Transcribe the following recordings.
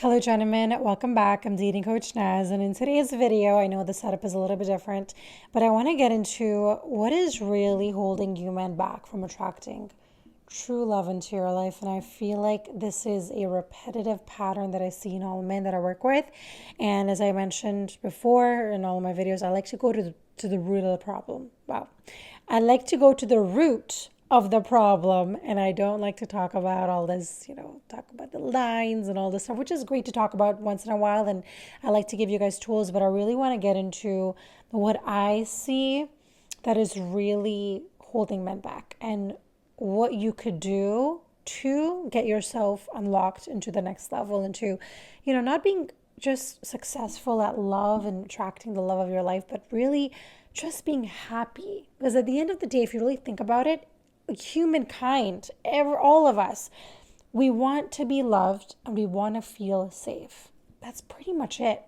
Hello, gentlemen. Welcome back. I'm dating coach Naz, and in today's video, I know the setup is a little bit different, but I want to get into what is really holding you men back from attracting true love into your life. And I feel like this is a repetitive pattern that I see in all men that I work with. And as I mentioned before in all of my videos, I like to go to the root of the problem. Wow. I like to go to the root of the problem, and I don't like to talk about all this, talk about the lines and all this stuff, which is great to talk about once in a while, and I like to give you guys tools, but I really want to get into what I see that is really holding men back and what you could do to get yourself unlocked into the next level, into not being just successful at love and attracting the love of your life, but really just being happy. Because at the end of the day, if you really think about it, humankind, all of us, we want to be loved and we want to feel safe. That's pretty much it.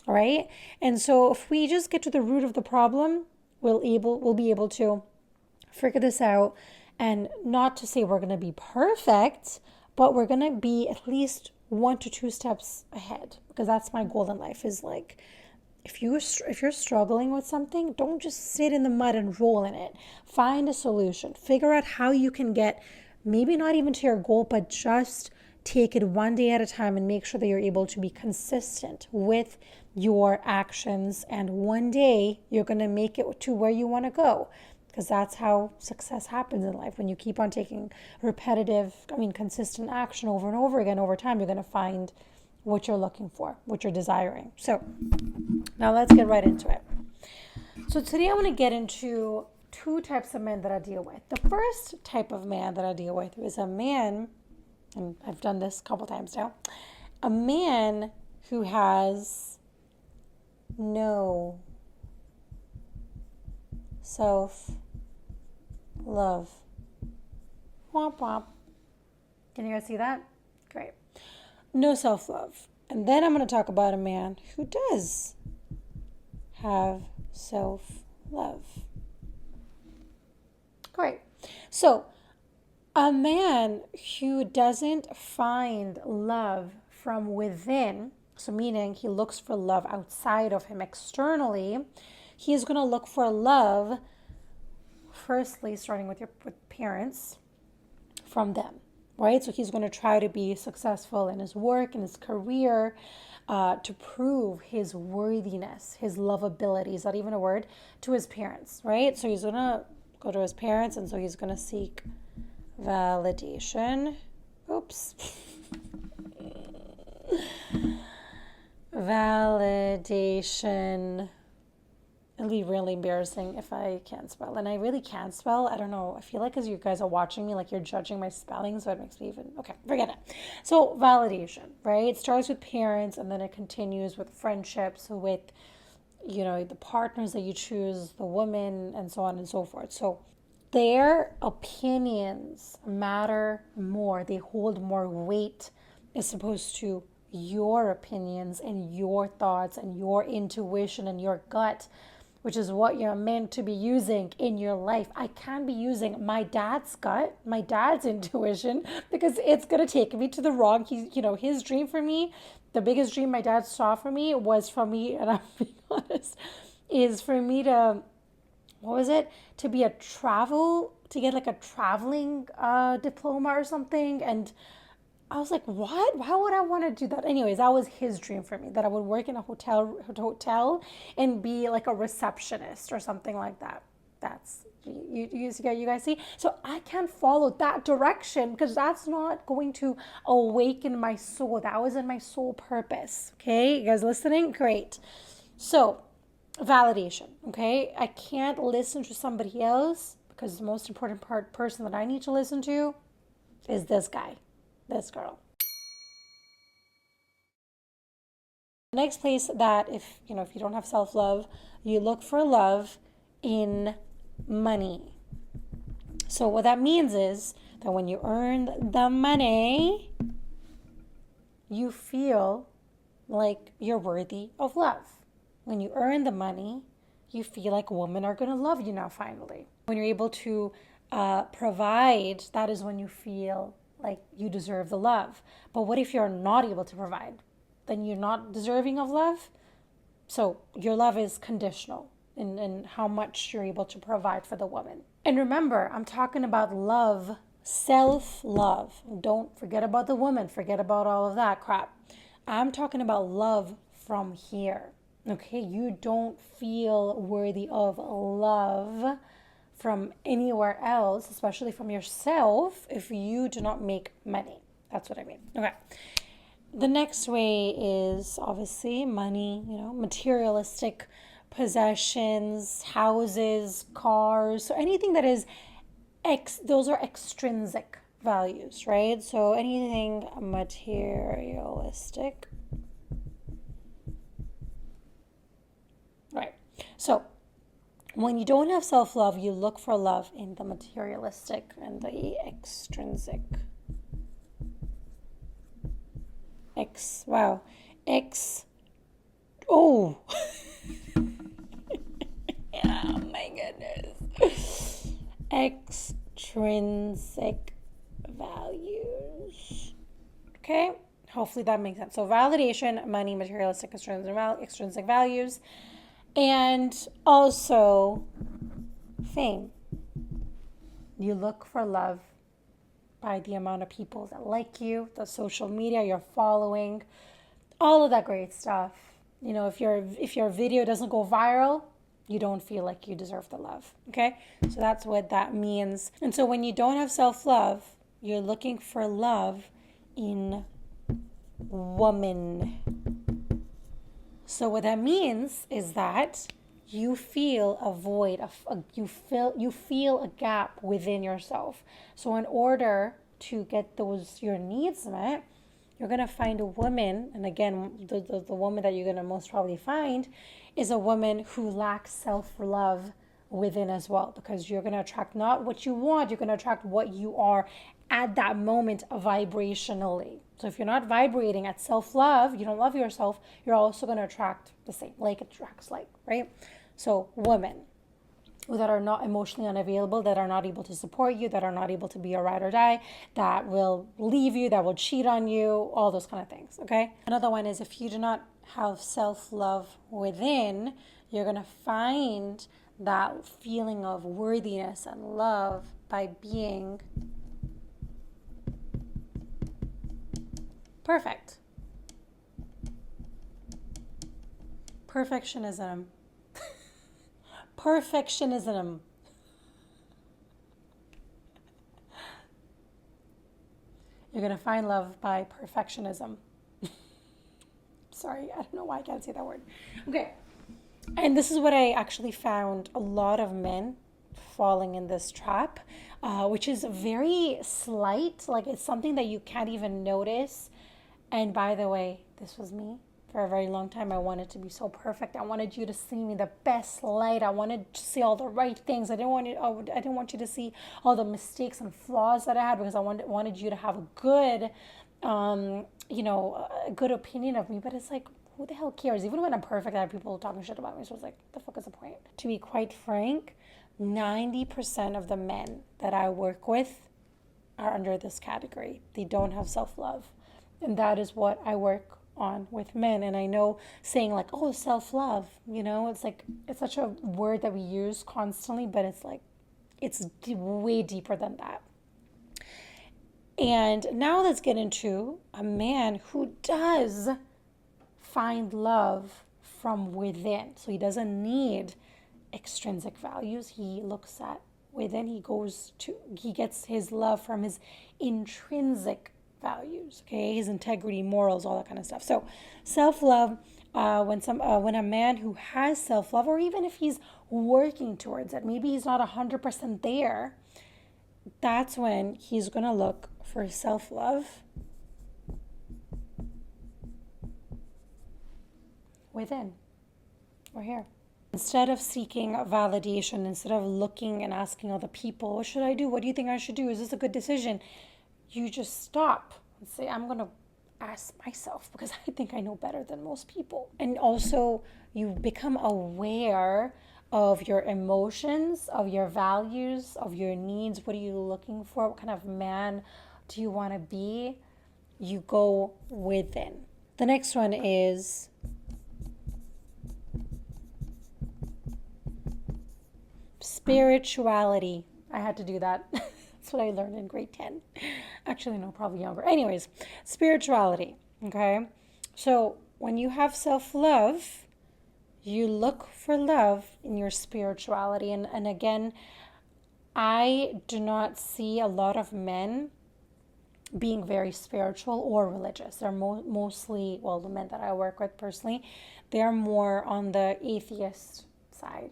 All right. And so if we just get to the root of the problem, we'll be able to figure this out. And not to say we're going to be perfect, but we're going to be at least 1 to 2 steps ahead, because that's my goal in life, is like, if you're struggling with something, don't just sit in the mud and roll in it. Find a solution. Figure out how you can get, maybe not even to your goal, but just take it one day at a time and make sure that you're able to be consistent with your actions. And one day you're going to make it to where you want to go, because that's how success happens in life. When you keep on taking consistent action over and over again, over time, you're going to find what you're looking for, what you're desiring. So now let's get right into it. So today I want to get into 2 types of men that I deal with. The first type of man that I deal with is a man, and I've done this a couple times now, a man who has no self-love. Womp womp. Can you guys see that? Great. No self-love. And then I'm going to talk about a man who does have self-love. Great. So a man who doesn't find love from within, so meaning he looks for love outside of him externally, he's going to look for love, firstly, starting with parents, from them. Right? So he's going to try to be successful in his work, in his career, to prove his worthiness, his lovability, is that even a word, to his parents, right? So he's going to go to his parents, and so he's going to seek validation. Oops. Validation. It'll be really embarrassing if I can't spell. And I really can't spell. I don't know. I feel like as you guys are watching me, like you're judging my spelling, so it makes me even... Okay, forget it. So validation, right? It starts with parents, and then it continues with friendships, with, the partners that you choose, the women, and so on and so forth. So their opinions matter more. They hold more weight as opposed to your opinions and your thoughts and your intuition and your gut, which is what you're meant to be using in your life. I can't be using my dad's gut, my dad's intuition, because it's going to take me to the wrong. His dream for me, the biggest dream my dad saw for me was for me, and I'm being honest, is for me to, to be to get like a traveling diploma or something. And I was like, what? Why would I want to do that? Anyways, that was his dream for me, that I would work in a hotel and be like a receptionist or something like that. That's, you guys see? So I can't follow that direction, because that's not going to awaken my soul. That wasn't my soul purpose. Okay, you guys listening? Great. So validation. Okay, I can't listen to somebody else, because the most important person that I need to listen to is this guy. This girl. The next place that if you don't have self-love, you look for love in money. So what that means is that when you earn the money, you feel like you're worthy of love. When you earn the money, you feel like women are going to love you now finally. When you're able to provide, that is when you feel like you deserve the love. But what if you're not able to provide? Then you're not deserving of love. So your love is conditional in how much you're able to provide for the woman. And remember, I'm talking about love, self-love. Don't forget about the woman, forget about all of that crap. I'm talking about love from here. Okay, you don't feel worthy of love from anywhere else, especially from yourself, if you do not make money. That's what I mean. Okay. The next way is obviously money, materialistic possessions, houses, cars, so anything that is those are extrinsic values, right? So anything materialistic. Right. So when you don't have self-love, you look for love in the materialistic and the extrinsic. Oh. Oh my goodness. Extrinsic values. Okay? Hopefully that makes sense. So validation, money, materialistic, extrinsic values, and also fame. You look for love by the amount of people that like you, the social media you're following, all of that great stuff. If your video doesn't go viral, you don't feel like you deserve the love. Okay? So that's what that means. And so when you don't have self-love, you're looking for love in woman. So what that means is that you feel a void, you feel a gap within yourself. So in order to get your needs met, you're going to find a woman, and again, the woman that you're going to most probably find is a woman who lacks self-love within as well, because you're going to attract not what you want, you're going to attract what you are at that moment vibrationally. So if you're not vibrating at self-love, you don't love yourself, you're also going to attract the same. Like attracts like, right? So women that are not emotionally unavailable, that are not able to support you, that are not able to be a ride or die, that will leave you, that will cheat on you, all those kind of things, okay? Another one is if you do not have self-love within, you're going to find that feeling of worthiness and love by being perfect. Perfectionism. Perfectionism. You're going to find love by perfectionism. Sorry, I don't know why I can't say that word. Okay. And this is what I actually found a lot of men falling in this trap, which is very slight. Like it's something that you can't even notice. And by the way, this was me. For a very long time, I wanted to be so perfect. I wanted you to see me the best light. I wanted to see all the right things. I didn't want you to see all the mistakes and flaws that I had, because I wanted you to have a good, a good opinion of me. But it's like, who the hell cares? Even when I'm perfect, I have people talking shit about me. So it's like, the fuck is the point? To be quite frank, 90% of the men that I work with are under this category. They don't have self-love. And that is what I work on with men. And I know saying like, oh, self-love, it's like, it's such a word that we use constantly, but it's like, it's way deeper than that. And now let's get into a man who does find love from within. So he doesn't need extrinsic values. He looks at within. He gets his love from his intrinsic values, okay, his integrity, morals, all that kind of stuff. So self-love, when a man who has self-love, or even if he's working towards it, maybe he's not 100% there, that's when he's going to look for self-love within or here. Instead of seeking validation, instead of looking and asking other people, what should I do? What do you think I should do? Is this a good decision? You just stop and say, I'm going to ask myself, because I think I know better than most people. And also you become aware of your emotions, of your values, of your needs. What are you looking for? What kind of man do you want to be, you go within. The next one is spirituality. I had to do that. That's what I learned in grade 10. Actually, no, probably younger. Anyways, spirituality. Okay. So when you have self-love, you look for love in your spirituality. And again, I do not see a lot of men being very spiritual or religious. They're mostly, well, the men that I work with personally, they're more on the atheist side,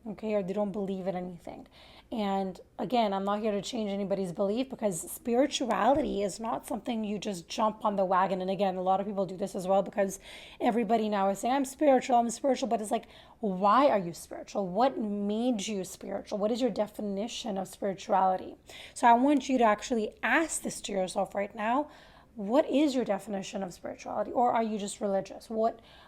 okay, or they don't believe in anything. And again, I'm not here to change anybody's belief, because spirituality is not something you just jump on the wagon. And again, a lot of people do this as well, because everybody now is saying, I'm spiritual, but it's like, why are you spiritual? What made you spiritual? What is your definition of spirituality? So I want you to actually ask this to yourself right now. What is your definition of spirituality? Or are you just religious?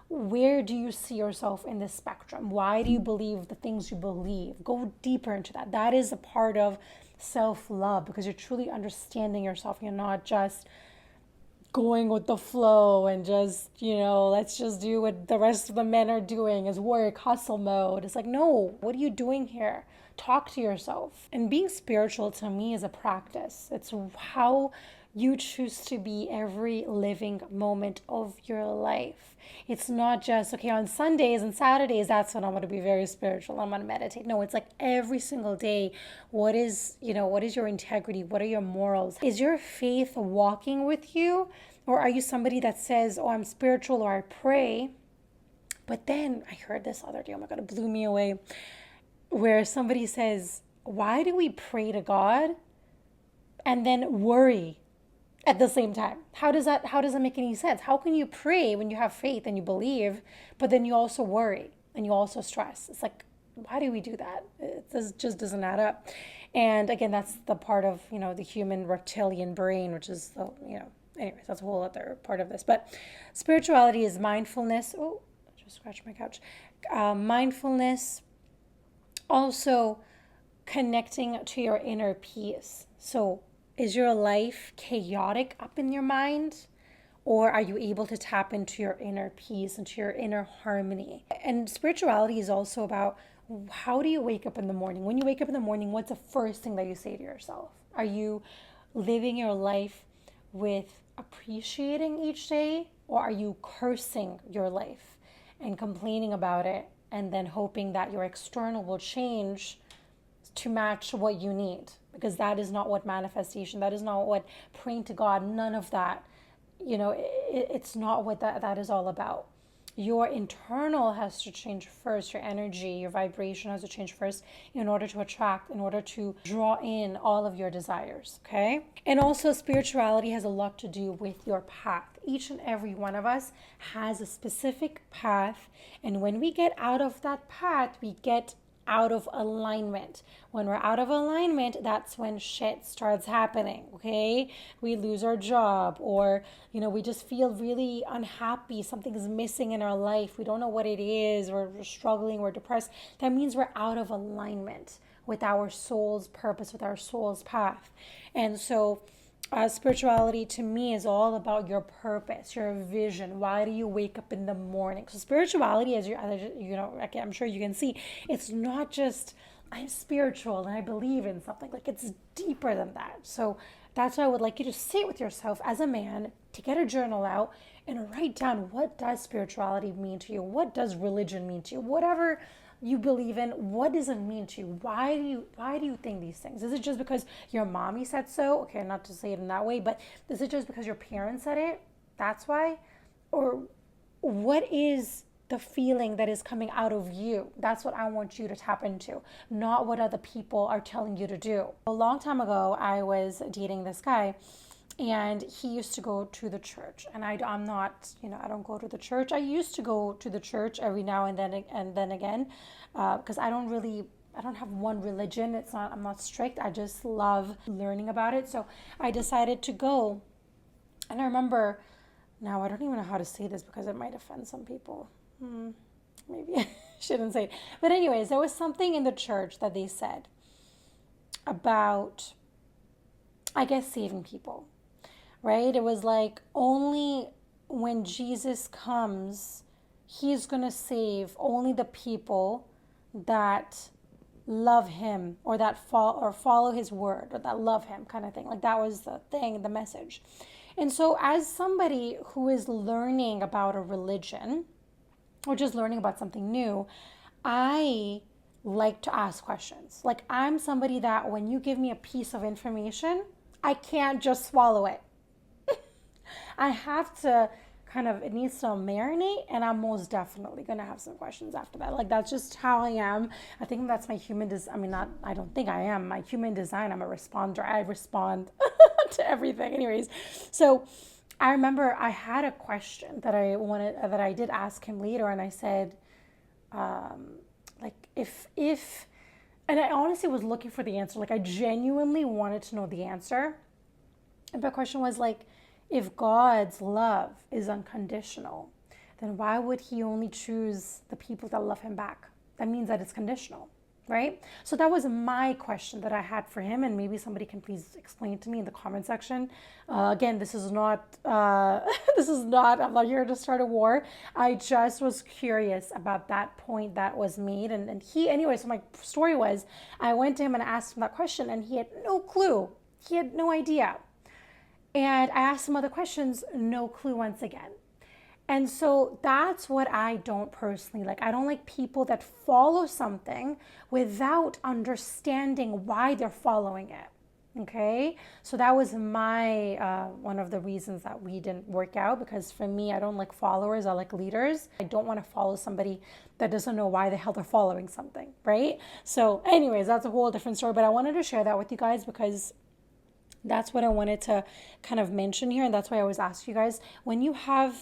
Where do you see yourself in this spectrum? Why do you believe the things you believe? Go deeper into that. That is a part of self-love, because you're truly understanding yourself. You're not just going with the flow and just, let's just do what the rest of the men are doing, is work, hustle mode. It's like, no, what are you doing here? Talk to yourself. And being spiritual to me is a practice. It's how you choose to be every living moment of your life. It's not just, okay, on Sundays and Saturdays, that's when I'm going to be very spiritual, I'm going to meditate. No, it's like every single day. What is your integrity? What are your morals? Is your faith walking with you? Or are you somebody that says, oh, I'm spiritual, or I pray? But then I heard this other day, oh my God, it blew me away, where somebody says, why do we pray to God and then worry at the same time? How does that make any sense? How can you pray when you have faith and you believe, but then you also worry and you also stress? It's like, why do we do that? It just doesn't add up. And again, that's the part of, the human reptilian brain, which is, anyways, that's a whole other part of this. But spirituality is mindfulness. Oh, I just scratched my couch. Mindfulness, also connecting to your inner peace. So is your life chaotic up in your mind? Or are you able to tap into your inner peace, into your inner harmony? And spirituality is also about, how do you wake up in the morning? When you wake up in the morning, what's the first thing that you say to yourself? Are you living your life with appreciating each day? Or are you cursing your life and complaining about it, and then hoping that your external will change to match what you need? Because that is not what manifestation, that is not what praying to God, none of that, it's not what that is all about. Your internal has to change first, your energy, your vibration has to change first in order to attract, in order to draw in all of your desires, okay? And also spirituality has a lot to do with your path. Each and every one of us has a specific path, and when we get out of that path, we get out of alignment. When we're out of alignment, that's when shit starts happening, okay? We lose our job, or we just feel really unhappy, something is missing in our life, we don't know what it is, we're struggling, we're depressed. That means we're out of alignment with our soul's purpose, with our soul's path. And so spirituality to me is all about your purpose, your vision. Why do you wake up in the morning? So spirituality, as I'm sure you can see, it's not just I'm spiritual and I believe in something. Like, it's deeper than that. So that's why I would like you to sit with yourself as a man, to get a journal out and write down, what does spirituality mean to you? What does religion mean to you? Whatever you believe in, what does it mean to you? Why do you think these things? Is it just because your mommy said so? Okay, not to say it in that way, but is it just because your parents said it? That's why? Or what is the feeling that is coming out of you? That's what I want you to tap into, not what other people are telling you to do. A long time ago, I was dating this guy, and he used to go to the church, and I'm not, I don't go to the church. I used to go to the church every now and then again, because I don't have one religion. I'm not strict. I just love learning about it. So I decided to go, and I remember, now I don't even know how to say this because it might offend some people. Maybe I shouldn't say it. But anyways, there was something in the church that they said about I guess, saving people, right? It was like only when Jesus comes, he's going to save only the people that love him or that follow his word or that love him, kind of thing. Like that was the thing, the message. And so as somebody who is learning about a religion or just learning about something new, I like to ask questions. Like I'm somebody that when you give me a piece of information, I can't just swallow it. I have to kind of, it needs to marinate, and I'm most definitely going to have some questions after that. Like that's just how I am. I think that's my I mean, not, I don't think I am. My human design, I'm a responder. I respond to everything. Anyways, so I remember I had a question that I did ask him later, and I said, like, if, and I honestly was looking for the answer. Like I genuinely wanted to know the answer. And the question was like, if God's love is unconditional, then why would he only choose the people that love him back? That means that it's conditional, right? So that was my question that I had for him, and maybe somebody can please explain to me in the comment section. Again, this is not, I'm not here to start a war. I just was curious about that point that was made. And he, anyway, so my story was, I went to him and asked him that question, and he had no clue. He had no idea. And I asked him other questions, no clue once again. And so that's what I don't personally like. I don't like people that follow something without understanding why they're following it. Okay, so that was my one of the reasons that we didn't work out, because for me, I don't like followers, I like leaders. I don't want to follow somebody that doesn't know why the hell they're following something, right? So anyways, that's a whole different story, but I wanted to share that with you guys because that's what I wanted to kind of mention here. And that's why I always ask you guys, when you have,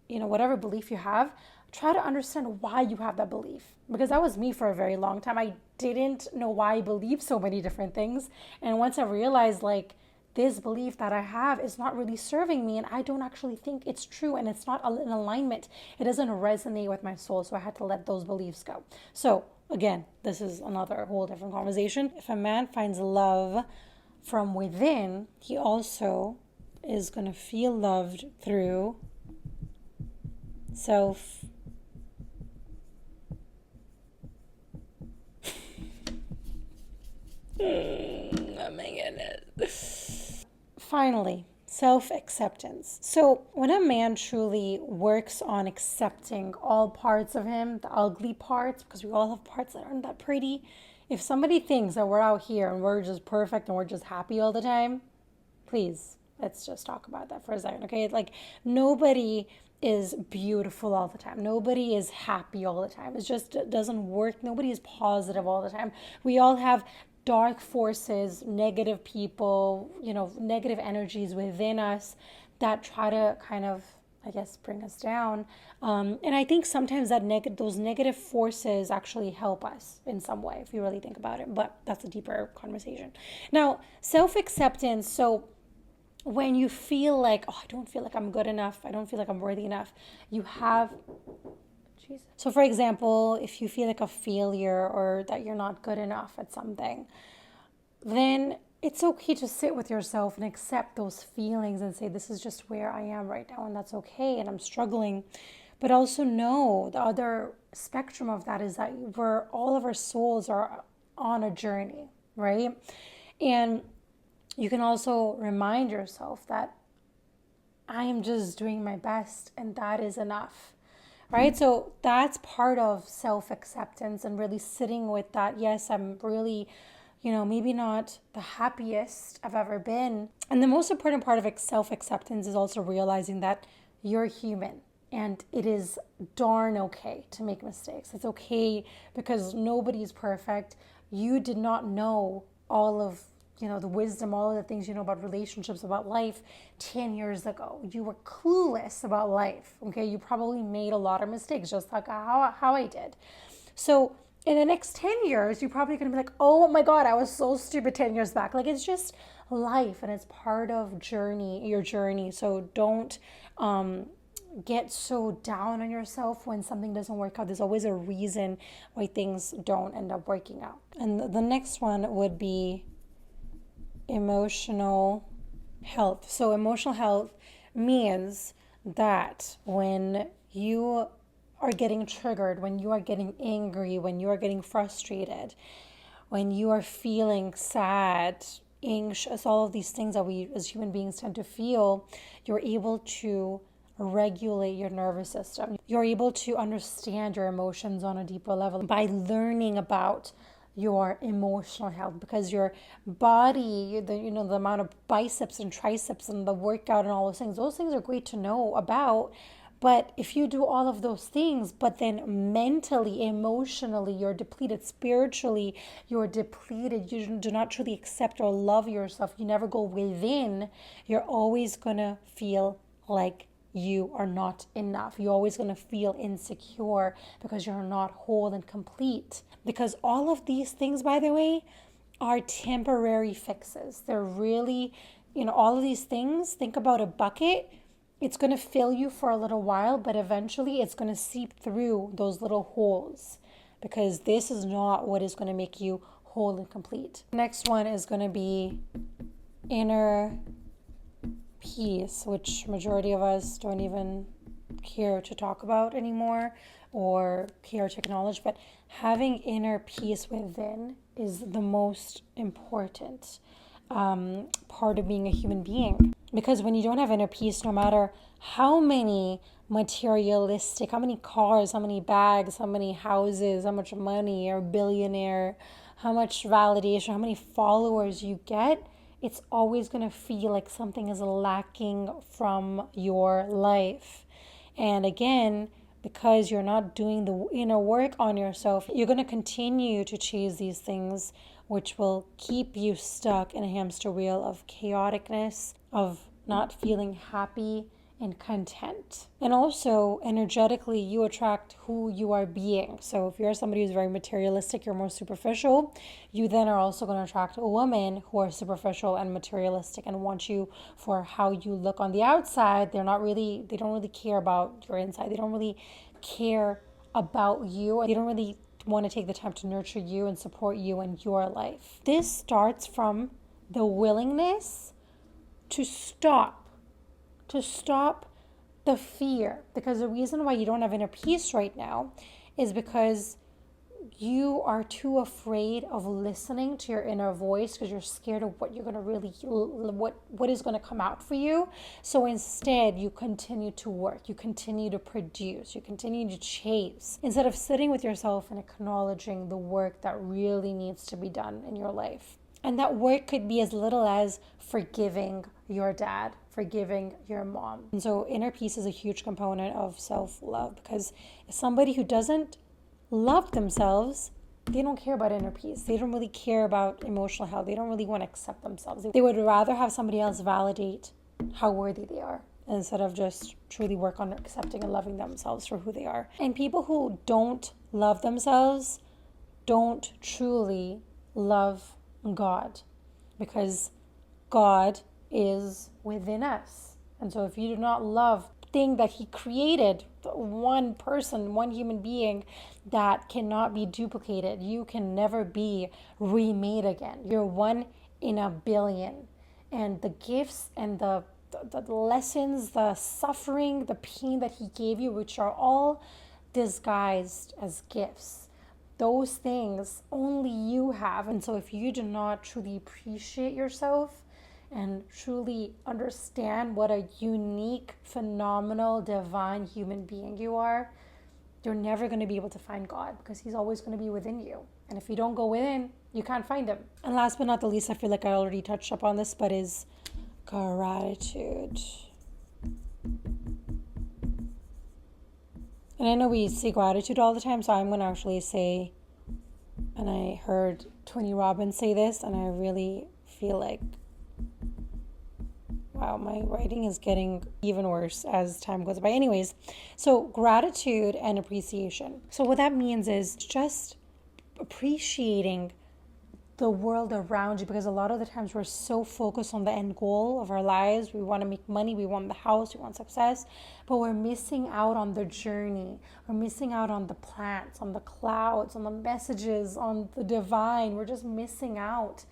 whatever belief you have, try to understand why you have that belief. Because that was me for a very long time. I didn't know why I believed so many different things. And once I realized, like, this belief that I have is not really serving me, and I don't actually think it's true, and it's not in alignment, it doesn't resonate with my soul. So I had to let those beliefs go. So again, this is another whole different conversation. If a man finds love from within, he also is going to feel loved through self. Oh my goodness. Finally, self-acceptance. So when a man truly works on accepting all parts of him, the ugly parts, because we all have parts that aren't that pretty. If somebody thinks that we're out here and we're just perfect and we're just happy all the time, please, let's just talk about that for a second, okay? Like, nobody is beautiful all the time. Nobody is happy all the time. It just doesn't work. Nobody is positive all the time. We all have dark forces, negative people, negative energies within us that try to kind of, I guess, bring us down. And I think sometimes those negative forces actually help us in some way, if you really think about it. But that's a deeper conversation. Now, self-acceptance. So when you feel like, oh, I don't feel like I'm good enough, I don't feel like I'm worthy enough, you have... Jesus. So for example, if you feel like a failure or that you're not good enough at something, then it's okay to sit with yourself and accept those feelings and say, this is just where I am right now, and that's okay, and I'm struggling. But also know the other spectrum of that is that all of our souls are on a journey, right? And you can also remind yourself that I am just doing my best, and that is enough, right? So that's part of self-acceptance and really sitting with that. Yes, I'm really, maybe not the happiest I've ever been. And the most important part of self-acceptance is also realizing that you're human, and it is darn okay to make mistakes. It's okay because nobody's perfect. You did not know all of the wisdom, all of the things you know about relationships, about life 10 years ago. You were clueless about life, okay? You probably made a lot of mistakes, just like how I did. So in the next 10 years, you're probably going to be like, oh my God, I was so stupid 10 years back. Like, it's just life, and it's part of your journey. So don't get so down on yourself when something doesn't work out. There's always a reason why things don't end up working out. And the next one would be emotional health. So, emotional health means that when you are getting triggered, when you are getting angry, when you are getting frustrated, when you are feeling sad, anxious, all of these things that we as human beings tend to feel, you're able to regulate your nervous system. You're able to understand your emotions on a deeper level by learning about your emotional health, because your body, the amount of biceps and triceps and the workout and all those things are great to know about. But if you do all of those things, but then mentally, emotionally, you're depleted, spiritually, you're depleted, you do not truly accept or love yourself, you never go within, you're always going to feel like you are not enough. You're always going to feel insecure because you're not whole and complete. Because all of these things, by the way, are temporary fixes. They're really, all of these things, think about a bucket. It's going to fill you for a little while, but eventually it's going to seep through those little holes, because this is not what is going to make you whole and complete. Next one is going to be inner peace, which majority of us don't even care to talk about anymore or care to acknowledge. But having inner peace within is the most important part of being a human being. Because when you don't have inner peace, no matter how many materialistic, how many cars, how many bags, how many houses, how much money, or billionaire, how much validation, how many followers you get, it's always going to feel like something is lacking from your life. And again, because you're not doing the inner work on yourself, you're going to continue to chase these things, which will keep you stuck in a hamster wheel of chaoticness, of not feeling happy and content. And also, energetically, you attract who you are being. So if you're somebody who's very materialistic, you're more superficial, you then are also going to attract women who are superficial and materialistic and want you for how you look on the outside. They don't really care about your inside. They don't really care about you. They don't really want to take the time to nurture you and support you in your life. This starts from the willingness to stop the fear. Because the reason why you don't have inner peace right now is because you are too afraid of listening to your inner voice, because you're scared of what you're going to really, what is going to come out for you. So instead, you continue to work, you continue to produce, you continue to chase, instead of sitting with yourself and acknowledging the work that really needs to be done in your life. And that work could be as little as forgiving your dad, forgiving your mom. And so inner peace is a huge component of self-love, because somebody who doesn't love themselves, they don't care about inner peace. They don't really care about emotional health. They don't really want to accept themselves. They would rather have somebody else validate how worthy they are instead of just truly work on accepting and loving themselves for who they are. And people who don't love themselves don't truly love God, because God is within us. And so if you do not love the thing that he created, one person, one human being that cannot be duplicated, you can never be remade again. You're one in a billion. And the gifts and the lessons, the suffering, the pain that he gave you, which are all disguised as gifts, those things only you have. And so if you do not truly appreciate yourself and truly understand what a unique, phenomenal, divine human being you are, you're never going to be able to find God, because he's always going to be within you. And if you don't go within, you can't find him. And last but not the least, I feel like I already touched upon this, but is gratitude. And I know we say gratitude all the time, so I'm going to actually say, and I heard Tony Robbins say this, and I really feel like, wow, my writing is getting even worse as time goes by. Anyways, so gratitude and appreciation. So what that means is just appreciating the world around you, because a lot of the times we're so focused on the end goal of our lives. We want to make money, we want the house, we want success, but we're missing out on the journey. We're missing out on the plants, on the clouds, on the messages, on the divine. We're just missing out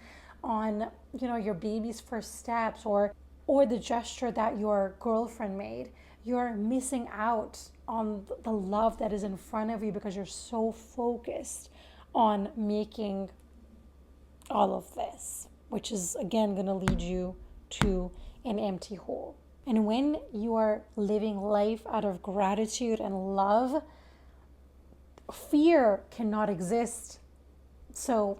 on, your baby's first steps, or the gesture that your girlfriend made. You're missing out on the love that is in front of you because you're so focused on making all of this, which is again going to lead you to an empty hole. And when you are living life out of gratitude and love, fear cannot exist. So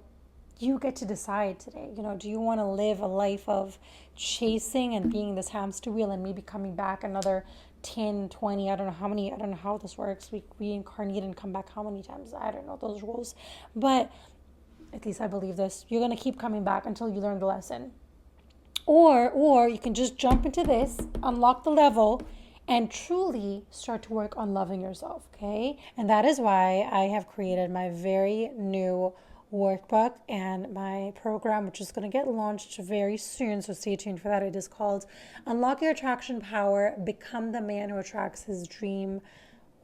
you get to decide today, do you want to live a life of chasing and being this hamster wheel and maybe coming back another 10, 20, I don't know how this works. We reincarnate and come back how many times? I don't know those rules. But at least I believe this. You're going to keep coming back until you learn the lesson. Or you can just jump into this, unlock the level, and truly start to work on loving yourself, okay? And that is why I have created my very new workbook and my program, which is going to get launched very soon, so stay tuned for that. It is called Unlock Your Attraction Power, Become the Man Who Attracts His Dream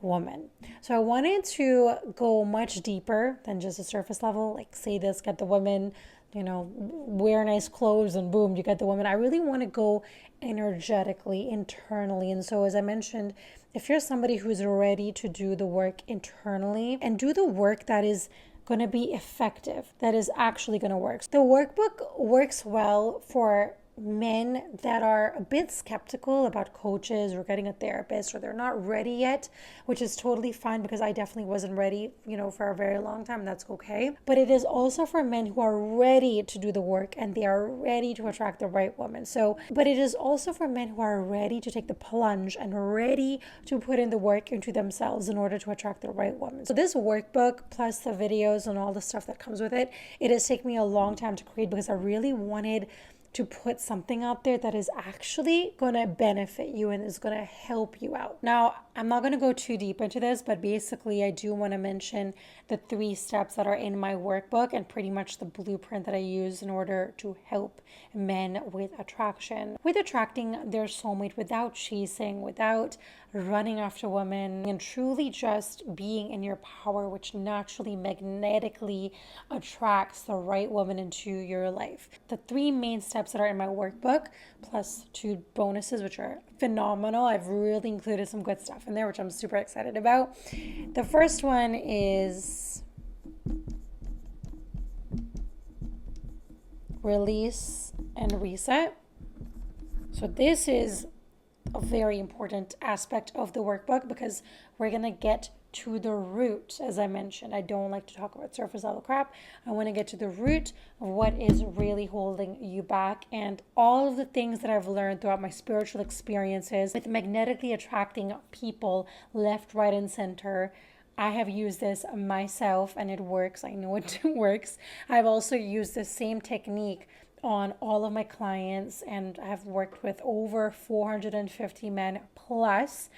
Woman. So I wanted to go much deeper than just a surface level, like say this, get the woman, wear nice clothes and boom, you get the woman. I really want to go energetically, internally. And so as I mentioned, if you're somebody who's ready to do the work internally and do the work that is going to be effective, that is actually going to work. The workbook works well for men that are a bit skeptical about coaches or getting a therapist, or they're not ready yet, which is totally fine because I definitely wasn't ready, for a very long time. That's okay. But it is also for men who are ready to do the work and they are ready to attract the right woman. But it is also for men who are ready to take the plunge and ready to put in the work into themselves in order to attract the right woman. So this workbook plus the videos and all the stuff that comes with it, it has taken me a long time to create because I really wanted to put something out there that is actually going to benefit you and is going to help you out. Now, I'm not going to go too deep into this, but basically I do want to mention the 3 steps that are in my workbook and pretty much the blueprint that I use in order to help men with attraction. With attracting their soulmate without chasing, without running after women, and truly just being in your power, which naturally magnetically attracts the right woman into your life. The 3 main steps that are in my workbook, plus 2 bonuses, which are phenomenal. I've really included some good stuff in there, which I'm super excited about. The first one is release and reset. So this is a very important aspect of the workbook because we're going to get to the root. As I mentioned, I don't like to talk about surface level crap. I want to get to the root of what is really holding you back, and all of the things that I've learned throughout my spiritual experiences with magnetically attracting people left, right, and center. I have used this myself and it works. I know it works. I've also used the same technique on all of my clients, and I've worked with over 450 men plus.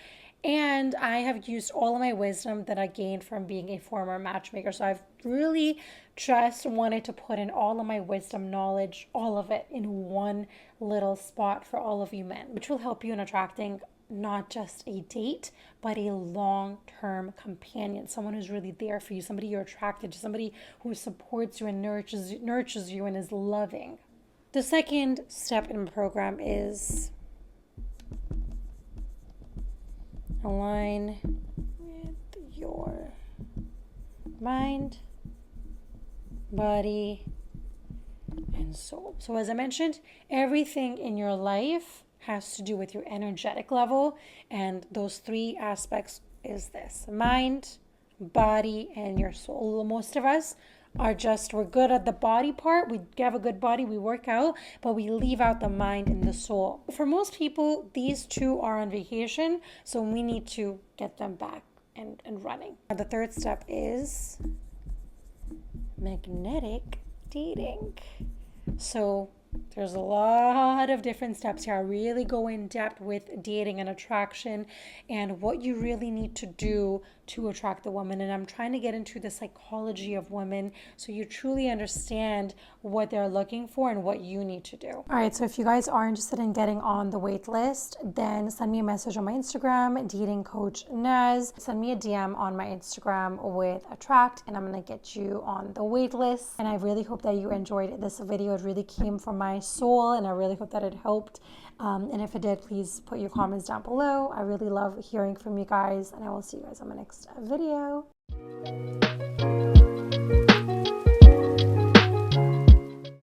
And I have used all of my wisdom that I gained from being a former matchmaker. So I've really just wanted to put in all of my wisdom, knowledge, all of it in one little spot for all of you men, which will help you in attracting not just a date, but a long-term companion, someone who's really there for you, somebody you're attracted to, somebody who supports you and nurtures you and is loving. The second step in the program is align with your mind, body, and soul. So as I mentioned, everything in your life has to do with your energetic level, and those 3 aspects is this: mind, body, and your soul. Most of us we're good at the body part. We have a good body, we work out, but we leave out the mind and the soul. For most people, these 2 are on vacation, so we need to get them back and running. The third step is magnetic dating. So There's a lot of different steps here. I really go in depth with dating and attraction and what you really need to do to attract the woman. And I'm trying to get into the psychology of women so you truly understand what they're looking for and what you need to do. All right, so if you guys are interested in getting on the wait list, then send me a message on my Instagram, dating coach Naz. Send me a DM on my Instagram with attract, and I'm gonna get you on the wait list. And I really hope that you enjoyed this video. It really came from my soul, and I really hope that it helped. And if it did, please put your comments down below. I really love hearing from you guys, and I will see you guys on my next video.